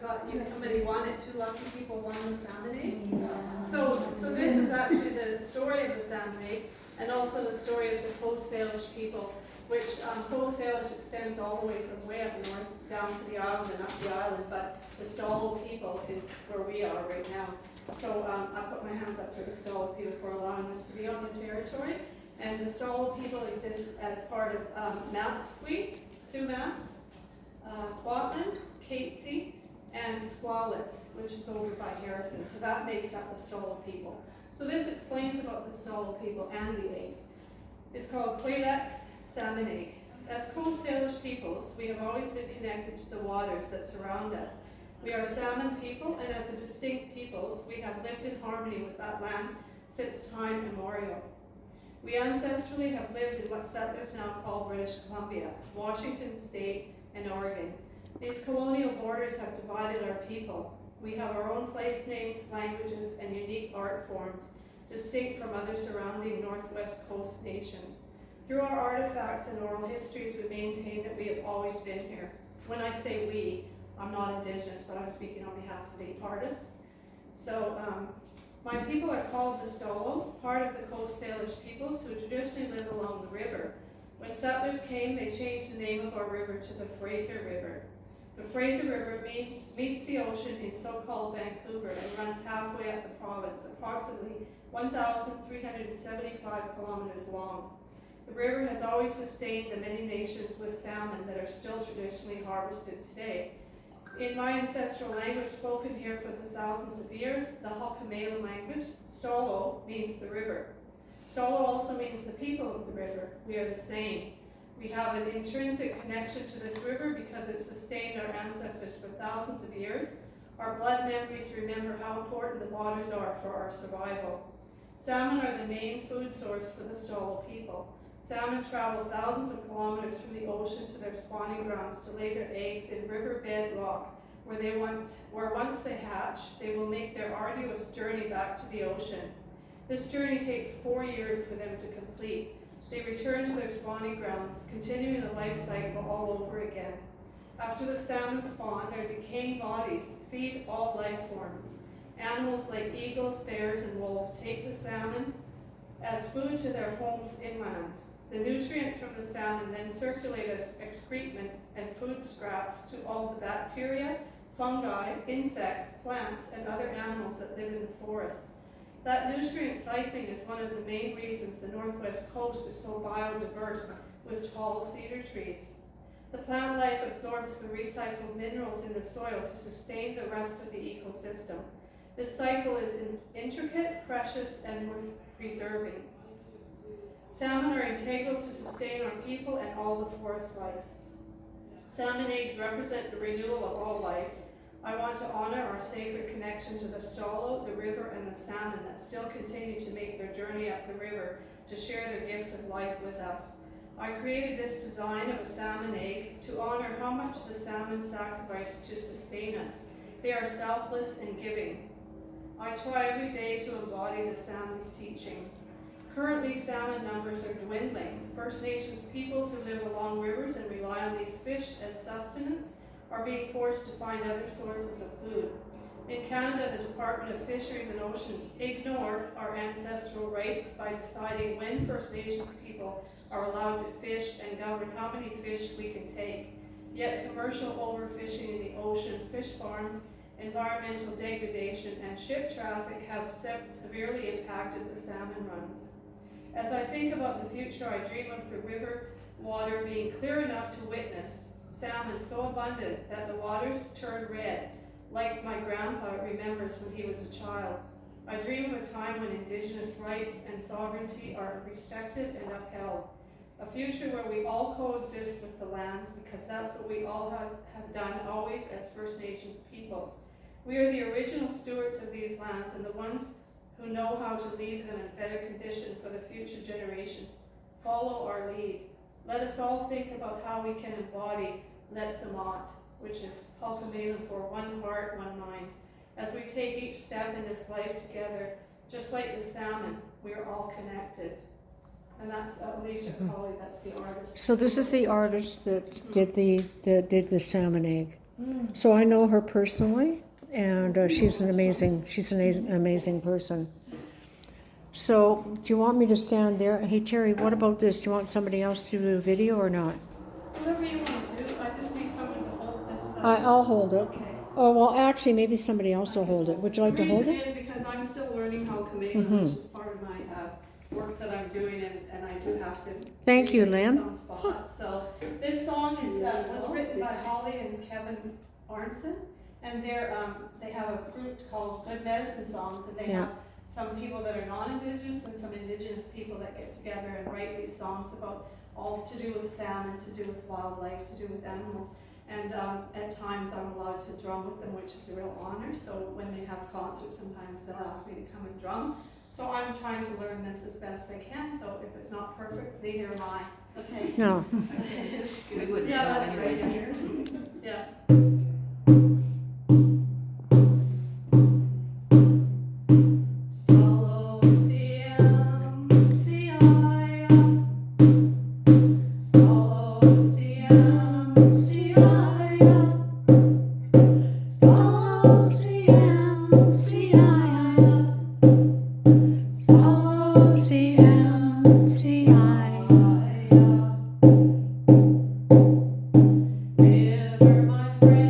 somebody won it, 2 lucky people won the salmon egg. So this is actually the story of the salmon egg, and also the story of the Coast Salish people, which Coast Salish extends all the way from way up north down to the island and up the island, but the Stalo people is where we are right now. So I put my hands up to the Stalo people for allowing us to be on the territory. And the Stalo people exist as part of Matsqui, Sumas, Kwantlen, Catesy, and Squalets, which is over by Harrison. So that makes up the Stalo people. So this explains about the Stalo people and the egg. It's called Qualex salmon egg. As Coast Salish peoples, we have always been connected to the waters that surround us. We are salmon people, and as a distinct peoples, we have lived in harmony with that land since time immemorial. We ancestrally have lived in what settlers now call British Columbia, Washington State, and Oregon. These colonial borders have divided our people. We have our own place names, languages, and unique art forms, distinct from other surrounding Northwest Coast nations. Through our artifacts and oral histories, we maintain that we have always been here. When I say we, I'm not Indigenous, but I'm speaking on behalf of the artist. So my people are called the Stalo, part of the Coast Salish peoples who traditionally live along the river. When settlers came, they changed the name of our river to the Fraser River. The Fraser River meets the ocean in so-called Vancouver and runs halfway up the province, approximately 1,375 kilometers long. The river has always sustained the many nations with salmon that are still traditionally harvested today. In my ancestral language spoken here for the thousands of years, the Halkomelem language, Stalo means the river. Stalo also means the people of the river. We are the same. We have an intrinsic connection to this river because it sustained our ancestors for thousands of years. Our blood memories remember how important the waters are for our survival. Salmon are the main food source for the Stalo people. Salmon travel thousands of kilometers from the ocean to their spawning grounds to lay their eggs in riverbed rock, where once they hatch, they will make their arduous journey back to the ocean. This journey takes 4 years for them to complete. They return to their spawning grounds, continuing the life cycle all over again. After the salmon spawn, their decaying bodies feed all life forms. Animals like eagles, bears, and wolves take the salmon as food to their homes inland. The nutrients from the salmon then circulate as excrement and food scraps to all the bacteria, fungi, insects, plants, and other animals that live in the forests. That nutrient siphoning is one of the main reasons the Northwest Coast is so biodiverse with tall cedar trees. The plant life absorbs the recycled minerals in the soil to sustain the rest of the ecosystem. This cycle is intricate, precious, and worth preserving. Salmon are integral to sustain our people and all the forest life. Salmon eggs represent the renewal of all life. I want to honor our sacred connection to the Stalo, the river, and the salmon that still continue to make their journey up the river to share their gift of life with us. I created this design of a salmon egg to honor how much the salmon sacrificed to sustain us. They are selfless and giving. I try every day to embody the salmon's teachings. Currently, salmon numbers are dwindling. First Nations peoples who live along rivers and rely on these fish as sustenance are being forced to find other sources of food. In Canada, the Department of Fisheries and Oceans ignored our ancestral rights by deciding when First Nations people are allowed to fish and govern how many fish we can take. Yet commercial overfishing in the ocean, fish farms, environmental degradation, and ship traffic have severely impacted the salmon runs. As I think about the future, I dream of the river water being clear enough to witness salmon so abundant that the waters turn red, like my grandpa remembers when he was a child. I dream of a time when Indigenous rights and sovereignty are respected and upheld. A future where we all coexist with the lands, because that's what we all have done always as First Nations peoples. We are the original stewards of these lands and the ones who know how to leave them in better condition for the future generations. Follow our lead. Let us all think about how we can embody Letsamat, which is Halkomelem for one heart, one mind. As we take each step in this life together, just like the salmon, we are all connected. And that's Alicia Colley, that's the artist. So this is the artist that did the salmon egg. So I know her personally, and she's an amazing person. So, do you want me to stand there? Hey Terry, what about this? Do you want somebody else to do a video or not? Whatever you want to do, I just need someone to hold this. I'll hold it. Okay. Oh, well, actually, maybe somebody else will hold it. Would you like to hold The it? reason is because I'm still learning how to make them, which is part of my work that I'm doing, and I do have to. Thank you, create Lynn. Some spots. So this song was written by Holly and Kevin Arnson, and they have a group called Good Medicine Songs, and they have some people that are non-Indigenous and some Indigenous people that get together and write these songs about all to do with salmon, to do with wildlife, to do with animals. And at times I'm allowed to drum with them, which is a real honor. So when they have concerts, sometimes they'll ask me to come and drum. So I'm trying to learn this as best I can. So if it's not perfect, neither am I. Okay? No. Okay. We wouldn't know That's anyway. great. Yeah. River, my friend.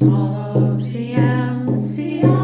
Swallow CM, CM.